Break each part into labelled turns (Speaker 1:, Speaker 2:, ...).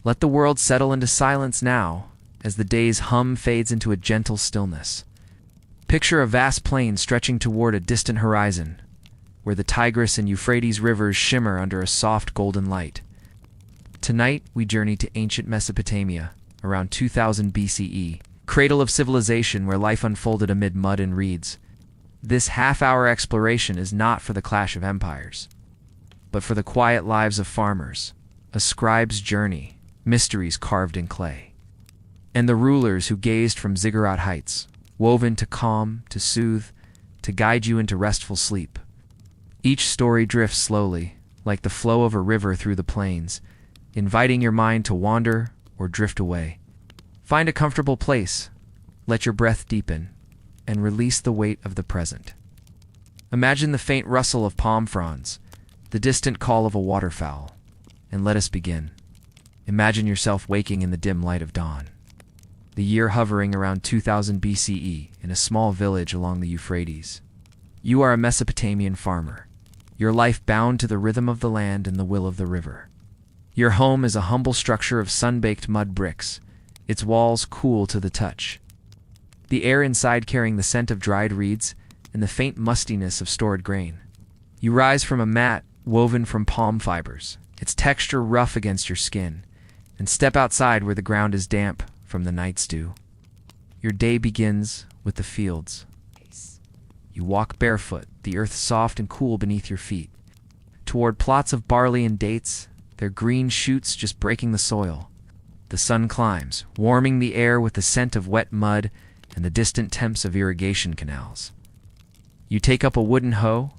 Speaker 1: Let the world settle into silence now, as the day's hum fades into a gentle stillness. Picture a vast plain stretching toward a distant horizon, where the Tigris and Euphrates rivers shimmer under a soft golden light. Tonight, we journey to ancient Mesopotamia, around 2000 BCE, cradle of civilization where life unfolded amid mud and reeds. This half-hour exploration is not for the clash of empires, but for the quiet lives of farmers, a scribe's journey, mysteries carved in clay, and the rulers who gazed from ziggurat heights, woven to calm, to soothe, to guide you into restful sleep. Each story drifts slowly, like the flow of a river through the plains, inviting your mind to wander or drift away. Find a comfortable place, let your breath deepen, and release the weight of the present. Imagine the faint rustle of palm fronds, the distant call of a waterfowl, and let us begin. Imagine yourself waking in the dim light of dawn. The year hovering around 2000 BCE in a small village along the Euphrates. You are a Mesopotamian farmer, your life bound to the rhythm of the land and the will of the river. Your home is a humble structure of sun-baked mud bricks, its walls cool to the touch. The air inside carrying the scent of dried reeds and the faint mustiness of stored grain. You rise from a mat woven from palm fibers, its texture rough against your skin, and step outside where the ground is damp from the night's dew. Your day begins with the fields. You walk barefoot, the earth soft and cool beneath your feet, toward plots of barley and dates, their green shoots just breaking the soil. The sun climbs, warming the air with the scent of wet mud and the distant temps of irrigation canals. You take up a wooden hoe,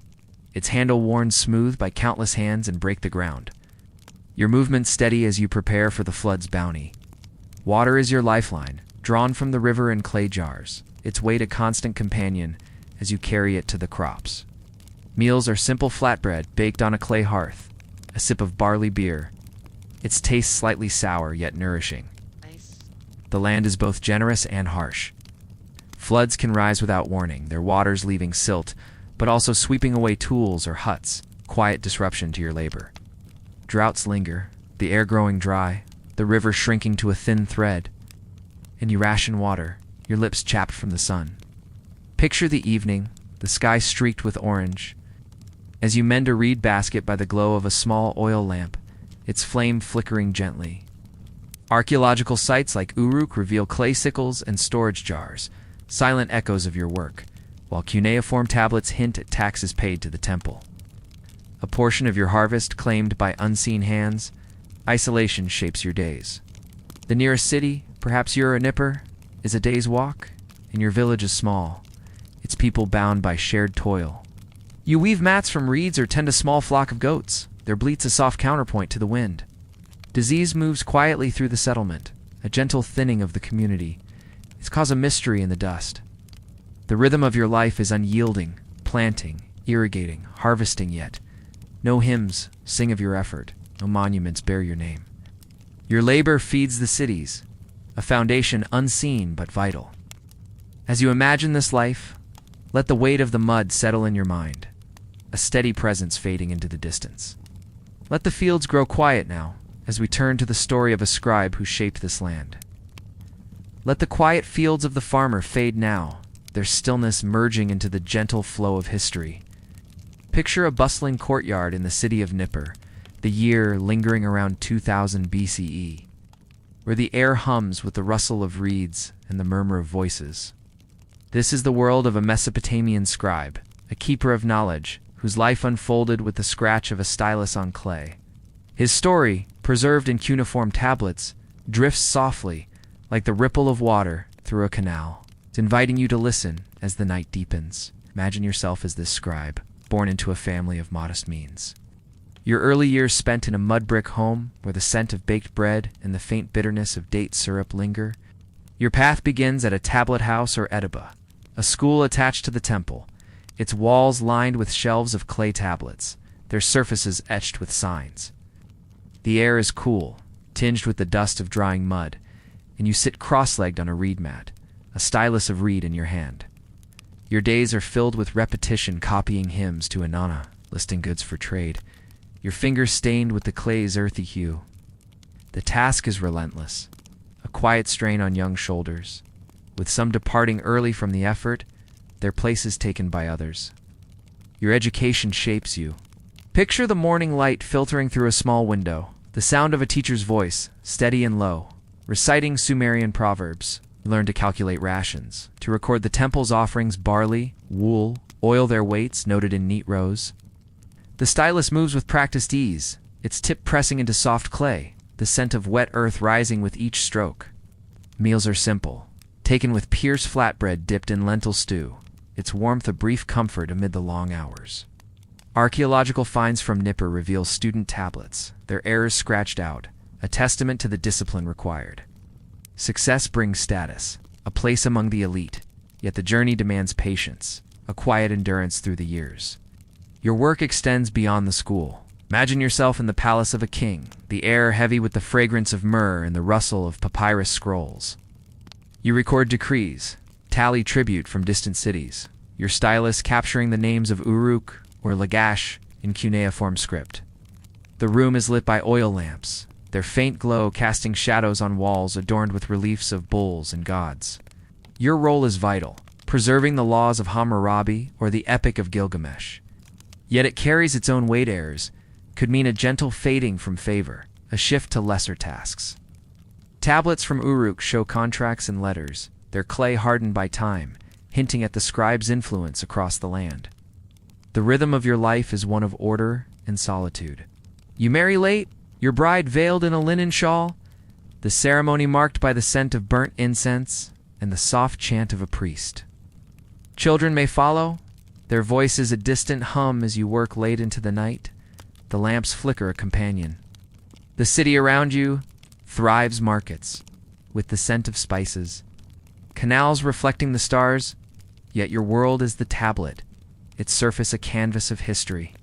Speaker 1: its handle worn smooth by countless hands, and break the ground. Your movements steady as you prepare for the flood's bounty. Water is your lifeline, drawn from the river in clay jars, its weight a constant companion as you carry it to the crops. Meals are simple flatbread baked on a clay hearth, a sip of barley beer, its taste slightly sour yet nourishing.
Speaker 2: Nice.
Speaker 1: The land is both generous and harsh. Floods can rise without warning, their waters leaving silt, but also sweeping away tools or huts, quiet disruption to your labor. Droughts linger, the air growing dry, the river shrinking to a thin thread, and you ration water, your lips chapped from the sun. Picture the evening, the sky streaked with orange, as you mend a reed basket by the glow of a small oil lamp, its flame flickering gently. Archaeological sites like Uruk reveal clay sickles and storage jars, silent echoes of your work, while cuneiform tablets hint at taxes paid to the temple. A portion of your harvest claimed by unseen hands, isolation shapes your days. The nearest city, perhaps you're a Nippur, is a day's walk, and your village is small, its people bound by shared toil. You weave mats from reeds or tend a small flock of goats, their bleats a soft counterpoint to the wind. Disease moves quietly through the settlement, a gentle thinning of the community, its cause a mystery in the dust. The rhythm of your life is unyielding, planting, irrigating, harvesting yet. No hymns sing of your effort, no monuments bear your name. Your labor feeds the cities, a foundation unseen but vital. As you imagine this life, let the weight of the mud settle in your mind, a steady presence fading into the distance. Let the fields grow quiet now, as we turn to the story of a scribe who shaped this land. Let the quiet fields of the farmer fade now, their stillness merging into the gentle flow of history. Picture a bustling courtyard in the city of Nippur, the year lingering around 2000 BCE, where the air hums with the rustle of reeds and the murmur of voices. This is the world of a Mesopotamian scribe, a keeper of knowledge, whose life unfolded with the scratch of a stylus on clay. His story, preserved in cuneiform tablets, drifts softly, like the ripple of water through a canal, inviting you to listen as the night deepens. Imagine yourself as this scribe, born into a family of modest means. Your early years spent in a mud brick home where the scent of baked bread and the faint bitterness of date syrup linger. Your path begins at a tablet house or ediba, a school attached to the temple, its walls lined with shelves of clay tablets, their surfaces etched with signs. The air is cool, tinged with the dust of drying mud, and you sit cross-legged on a reed mat, a stylus of reed in your hand. Your days are filled with repetition, copying hymns to Inanna, listing goods for trade, your fingers stained with the clay's earthy hue. The task is relentless, a quiet strain on young shoulders. With some departing early from the effort, their place is taken by others. Your education shapes you. Picture the morning light filtering through a small window, the sound of a teacher's voice, steady and low, reciting Sumerian proverbs. You learn to calculate rations, to record the temple's offerings: barley, wool, oil, their weights noted in neat rows. The stylus moves with practiced ease, its tip pressing into soft clay, the scent of wet earth rising with each stroke. Meals are simple, taken with Pierce flatbread dipped in lentil stew, its warmth a brief comfort amid the long hours. Archaeological finds from Nippur reveal student tablets, their errors scratched out, a testament to the discipline required. Success brings status, a place among the elite, yet the journey demands patience, a quiet endurance through the years. Your work extends beyond the school. Imagine yourself in the palace of a king, the air heavy with the fragrance of myrrh and the rustle of papyrus scrolls. You record decrees, tally tribute from distant cities, your stylus capturing the names of Uruk or Lagash in cuneiform script. The room is lit by oil lamps, their faint glow casting shadows on walls adorned with reliefs of bulls and gods. Your role is vital, preserving the laws of Hammurabi or the Epic of Gilgamesh. Yet it carries its own weight. Errors could mean a gentle fading from favor, a shift to lesser tasks. Tablets from Uruk show contracts and letters, their clay hardened by time, hinting at the scribe's influence across the land. The rhythm of your life is one of order and solitude. You marry late, your bride veiled in a linen shawl, the ceremony marked by the scent of burnt incense and the soft chant of a priest. Children may follow, their voices a distant hum as you work late into the night. The lamps flicker a companion. The city around you thrives markets, with the scent of spices. Canals reflecting the stars, yet your world is the tablet, its surface a canvas of history.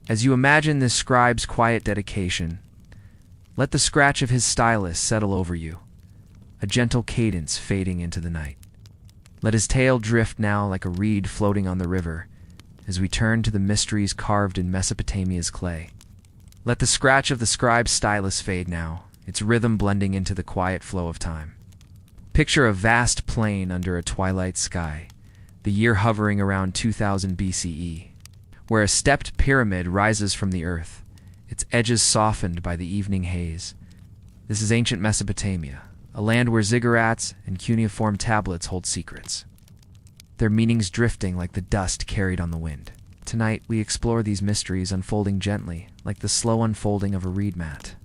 Speaker 1: As you imagine this scribe's quiet dedication, let the scratch of his stylus settle over you, a gentle cadence fading into the night. Let his tale drift now like a reed floating on the river, as we turn to the mysteries carved in Mesopotamia's clay. Let the scratch of the scribe's stylus fade now, its rhythm blending into the quiet flow of time. Picture a vast plain under a twilight sky, the year hovering around 2000 BCE, where a stepped pyramid rises from the earth, its edges softened by the evening haze. This is ancient Mesopotamia, a land where ziggurats and cuneiform tablets hold secrets, their meanings drifting like the dust carried on the wind. Tonight, we explore these mysteries unfolding gently, like the slow unfolding of a reed mat.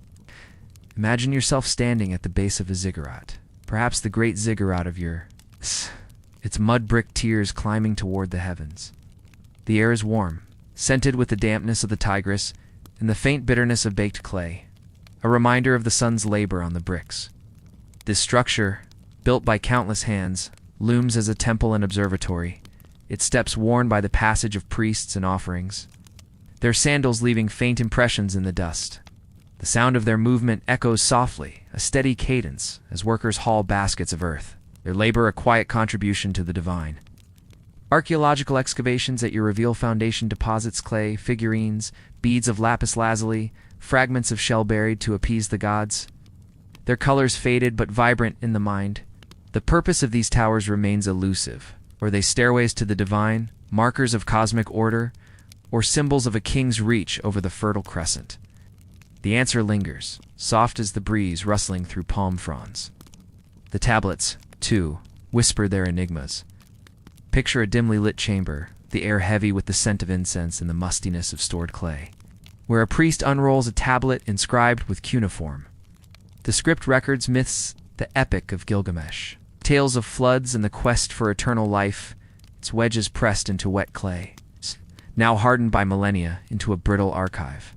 Speaker 1: Imagine yourself standing at the base of a ziggurat, perhaps the great ziggurat of its mud-brick tiers climbing toward the heavens. The air is warm, scented with the dampness of the Tigris and the faint bitterness of baked clay, a reminder of the sun's labor on the bricks. This structure, built by countless hands, looms as a temple and observatory, its steps worn by the passage of priests and offerings, their sandals leaving faint impressions in the dust. The sound of their movement echoes softly, a steady cadence, as workers haul baskets of earth, their labor a quiet contribution to the divine. Archaeological excavations at your reveal foundation deposits clay, figurines, beads of lapis lazuli, fragments of shell buried to appease the gods. Their colors faded but vibrant in the mind. The purpose of these towers remains elusive. Were they stairways to the divine, markers of cosmic order, or symbols of a king's reach over the fertile crescent? The answer lingers, soft as the breeze rustling through palm fronds. The tablets, too, whisper their enigmas. Picture a dimly lit chamber, the air heavy with the scent of incense and the mustiness of stored clay, where a priest unrolls a tablet inscribed with cuneiform. The script records myths, the Epic of Gilgamesh, tales of floods and the quest for eternal life, its wedges pressed into wet clay, now hardened by millennia into a brittle archive.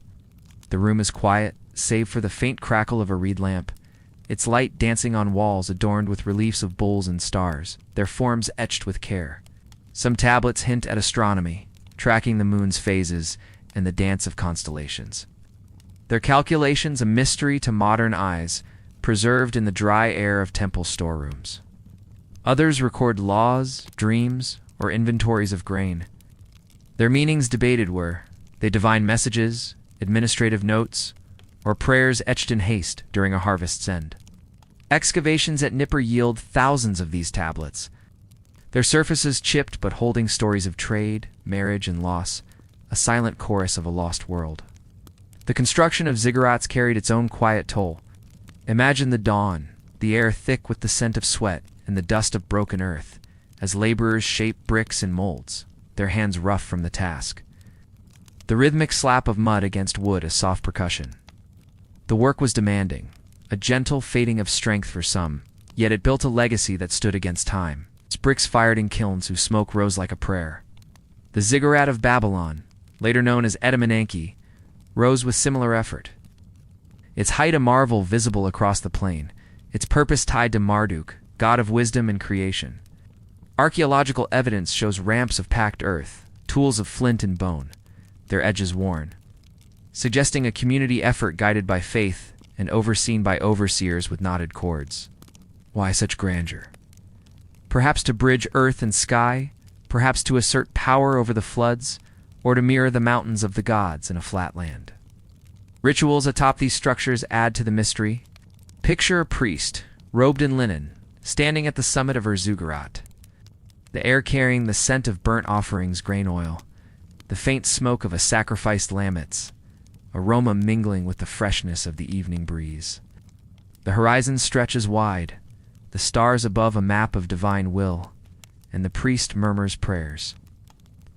Speaker 1: The room is quiet, save for the faint crackle of a reed lamp, its light dancing on walls adorned with reliefs of bulls and stars, their forms etched with care. Some tablets hint at astronomy, tracking the moon's phases and the dance of constellations. Their calculations a mystery to modern eyes, preserved in the dry air of temple storerooms. Others record laws, dreams, or inventories of grain. Their meanings debated: were they divine messages, administrative notes, or prayers etched in haste during a harvest's end. Excavations at Nippur yield thousands of these tablets, their surfaces chipped but holding stories of trade, marriage, and loss, a silent chorus of a lost world. The construction of ziggurats carried its own quiet toll. Imagine the dawn, the air thick with the scent of sweat and the dust of broken earth, as laborers shape bricks and molds, their hands rough from the task. The rhythmic slap of mud against wood a soft percussion. The work was demanding, a gentle fading of strength for some, yet it built a legacy that stood against time. Its bricks fired in kilns whose smoke rose like a prayer. The ziggurat of Babylon, later known as Etemenanke, rose with similar effort. Its height a marvel visible across the plain, its purpose tied to Marduk, god of wisdom and creation. Archaeological evidence shows ramps of packed earth, tools of flint and bone, their edges worn, suggesting a community effort guided by faith and overseen by overseers with knotted cords. Why such grandeur? Perhaps to bridge earth and sky, perhaps to assert power over the floods, or to mirror the mountains of the gods in a flat land. Rituals atop these structures add to the mystery. Picture a priest, robed in linen, standing at the summit of her ziggurat, the air carrying the scent of burnt offerings grain oil, the faint smoke of a sacrificed lamets, aroma mingling with the freshness of the evening breeze. The horizon stretches wide, the stars above a map of divine will, and the priest murmurs prayers,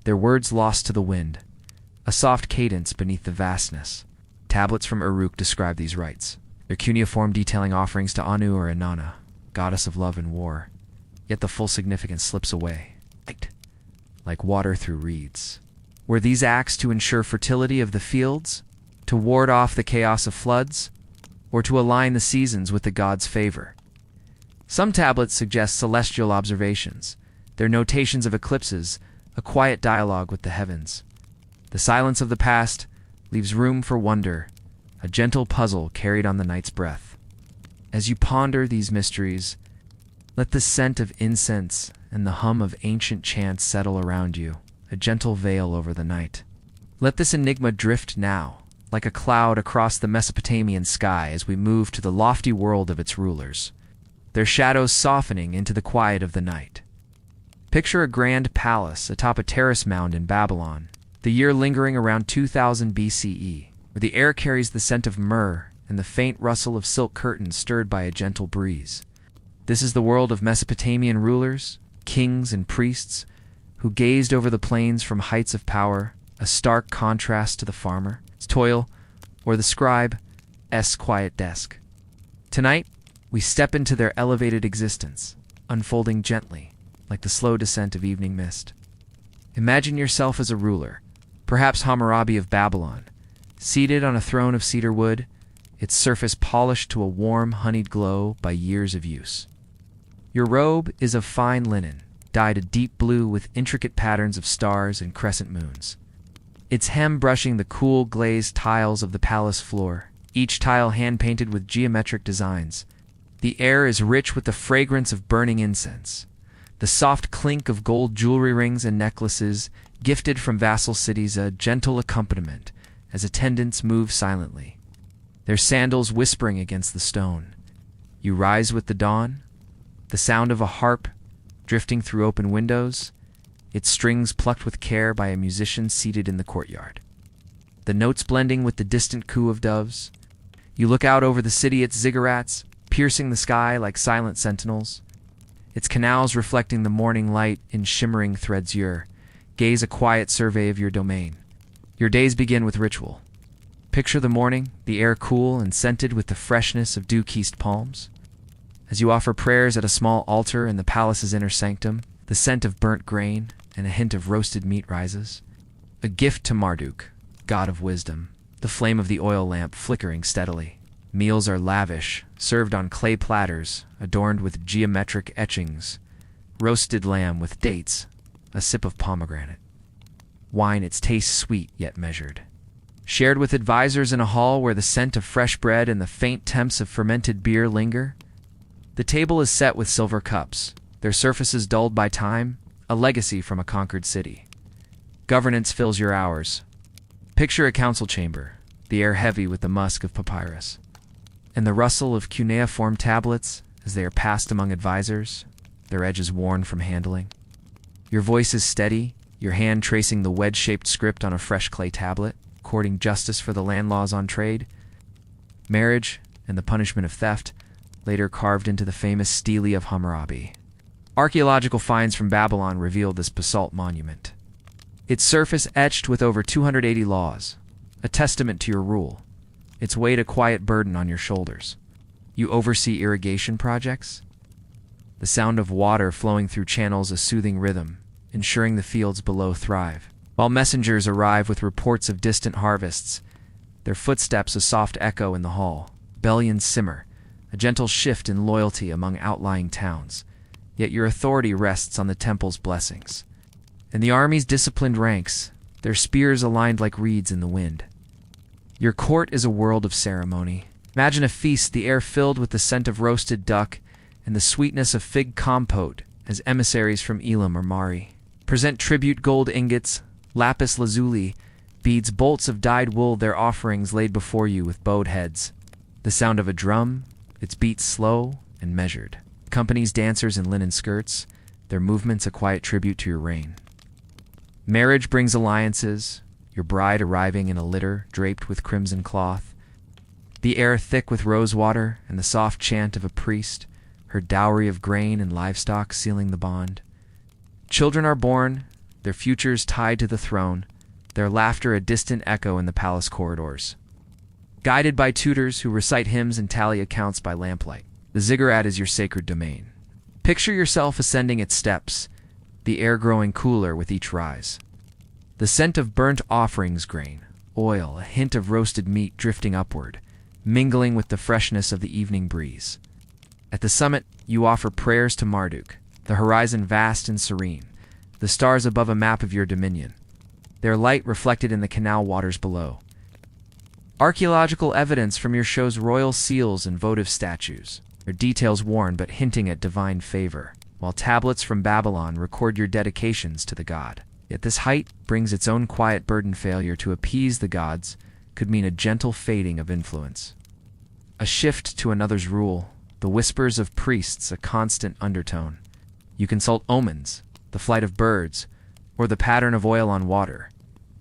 Speaker 1: their words lost to the wind, a soft cadence beneath the vastness. Tablets from Uruk describe these rites, their cuneiform detailing offerings to Anu or Inanna, goddess of love and war, yet the full significance slips away, like water through reeds. Were these acts to ensure fertility of the fields, to ward off the chaos of floods, or to align the seasons with the god's favor? Some tablets suggest celestial observations, their notations of eclipses, a quiet dialogue with the heavens. The silence of the past leaves room for wonder, a gentle puzzle carried on the night's breath. As you ponder these mysteries, let the scent of incense and the hum of ancient chants settle around you, a gentle veil over the night. Let this enigma drift now, like a cloud across the Mesopotamian sky as we move to the lofty world of its rulers, their shadows softening into the quiet of the night. Picture a grand palace atop a terrace mound in Babylon, the year lingering around 2000 BCE, where the air carries the scent of myrrh and the faint rustle of silk curtains stirred by a gentle breeze. This is the world of Mesopotamian rulers, kings and priests, who gazed over the plains from heights of power, a stark contrast to the farmer's toil or the scribe's quiet desk. Tonight, we step into their elevated existence, unfolding gently, like the slow descent of evening mist. Imagine yourself as a ruler, perhaps Hammurabi of Babylon, seated on a throne of cedar wood, its surface polished to a warm, honeyed glow by years of use. Your robe is of fine linen, dyed a deep blue with intricate patterns of stars and crescent moons, its hem brushing the cool, glazed tiles of the palace floor, each tile hand-painted with geometric designs. The air is rich with the fragrance of burning incense, the soft clink of gold jewelry rings and necklaces gifted from vassal cities, a gentle accompaniment as attendants move silently, their sandals whispering against the stone. You rise with the dawn, the sound of a harp drifting through open windows, its strings plucked with care by a musician seated in the courtyard, the notes blending with the distant coo of doves. You look out over the city, its ziggurats piercing the sky like silent sentinels, its canals reflecting the morning light in shimmering threads. Gaze a quiet survey of your domain. Your days begin with ritual. Picture the morning, the air cool and scented with the freshness of dew-kissed palms. As you offer prayers at a small altar in the palace's inner sanctum, the scent of burnt grain and a hint of roasted meat rises. A gift to Marduk, god of wisdom, the flame of the oil lamp flickering steadily. Meals are lavish, served on clay platters, adorned with geometric etchings. Roasted lamb with dates, a sip of pomegranate. Wine, its taste sweet yet measured. Shared with advisors in a hall where the scent of fresh bread and the faint temps of fermented beer linger. The table is set with silver cups, their surfaces dulled by time, a legacy from a conquered city. Governance fills your hours. Picture a council chamber, the air heavy with the musk of papyrus, and the rustle of cuneiform tablets as they are passed among advisors, their edges worn from handling. Your voice is steady, your hand tracing the wedge-shaped script on a fresh clay tablet, courting justice for the land laws on trade, marriage, and the punishment of theft, later carved into the famous stele of Hammurabi. Archaeological finds from Babylon reveal this basalt monument. Its surface etched with over 280 laws, a testament to your rule. Its weight a quiet burden on your shoulders. You oversee irrigation projects? The sound of water flowing through channels a soothing rhythm, ensuring the fields below thrive. While messengers arrive with reports of distant harvests, their footsteps a soft echo in the hall. Rebellions simmer, a gentle shift in loyalty among outlying towns. Yet your authority rests on the temple's blessings. In the army's disciplined ranks, their spears aligned like reeds in the wind. Your court is a world of ceremony. Imagine a feast, the air filled with the scent of roasted duck and the sweetness of fig compote as emissaries from Elam or Mari present tribute gold ingots, lapis lazuli, beads, bolts of dyed wool, their offerings laid before you with bowed heads. The sound of a drum, its beats slow and measured. Company's dancers in linen skirts, their movements a quiet tribute to your reign. Marriage brings alliances, your bride arriving in a litter draped with crimson cloth, the air thick with rosewater and the soft chant of a priest, her dowry of grain and livestock sealing the bond. Children are born, their futures tied to the throne, their laughter a distant echo in the palace corridors. Guided by tutors who recite hymns and tally accounts by lamplight, the ziggurat is your sacred domain. Picture yourself ascending its steps, the air growing cooler with each rise. The scent of burnt offerings grain, oil, a hint of roasted meat drifting upward, mingling with the freshness of the evening breeze. At the summit, you offer prayers to Marduk, the horizon vast and serene, the stars above a map of your dominion, their light reflected in the canal waters below. Archaeological evidence from your shows royal seals and votive statues, their details worn but hinting at divine favor, while tablets from Babylon record your dedications to the god. Yet this height brings its own quiet burden. Failure to appease the gods could mean a gentle fading of influence. A shift to another's rule, the whispers of priests a constant undertone. You consult omens, the flight of birds, or the pattern of oil on water,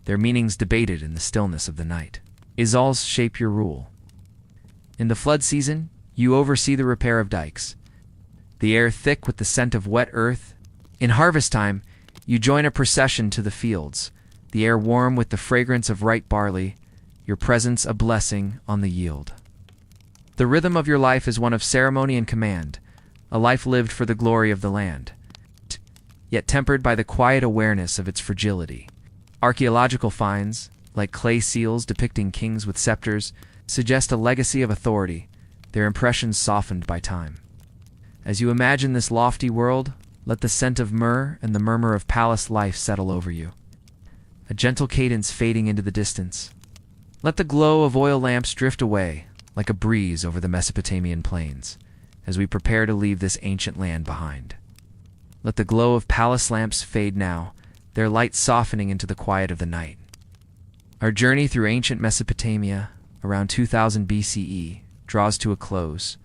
Speaker 1: their meanings debated in the stillness of the night. Izals shape your rule. In the flood season, you oversee the repair of dikes, the air thick with the scent of wet earth. In harvest time, you join a procession to the fields, the air warm with the fragrance of ripe barley, your presence a blessing on the yield. The rhythm of your life is one of ceremony and command, a life lived for the glory of the land, yet tempered by the quiet awareness of its fragility. Archaeological finds, like clay seals depicting kings with scepters, suggest a legacy of authority, their impressions softened by time. As you imagine this lofty world, let the scent of myrrh and the murmur of palace life settle over you. A gentle cadence fading into the distance. Let the glow of oil lamps drift away, like a breeze over the Mesopotamian plains, as we prepare to leave this ancient land behind. Let the glow of palace lamps fade now, their light softening into the quiet of the night. Our journey through ancient Mesopotamia, around 2000 BCE, draws to a close,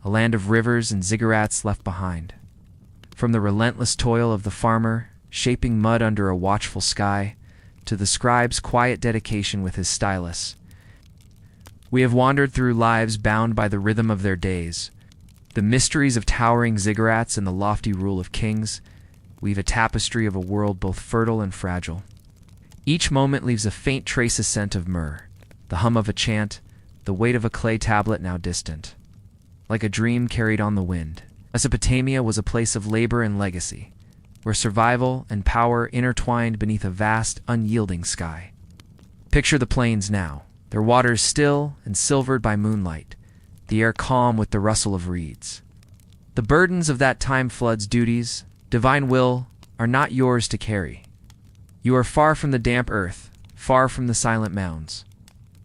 Speaker 1: a land of rivers and ziggurats left behind. From the relentless toil of the farmer, shaping mud under a watchful sky, to the scribe's quiet dedication with his stylus, we have wandered through lives bound by the rhythm of their days. The mysteries of towering ziggurats and the lofty rule of kings weave a tapestry of a world both fertile and fragile. Each moment leaves a faint trace of scent of myrrh, the hum of a chant, the weight of a clay tablet now distant. Like a dream carried on the wind, Mesopotamia was a place of labor and legacy, where survival and power intertwined beneath a vast, unyielding sky. Picture the plains now, their waters still and silvered by moonlight, the air calm with the rustle of reeds. The burdens of that time flood's duties, divine will, are not yours to carry. You are far from the damp earth, far from the silent mounds.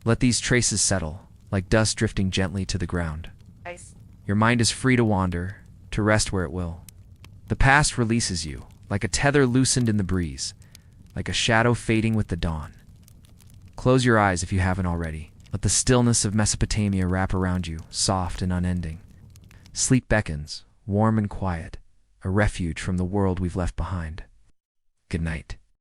Speaker 1: Let these traces settle, like dust drifting gently to the ground. Your mind is free to wander, to rest where it will. The past releases you, like a tether loosened in the breeze, like a shadow fading with the dawn. Close your eyes if you haven't already. Let the stillness of Mesopotamia wrap around you, soft and unending. Sleep beckons, warm and quiet, a refuge from the world we've left behind. Good night.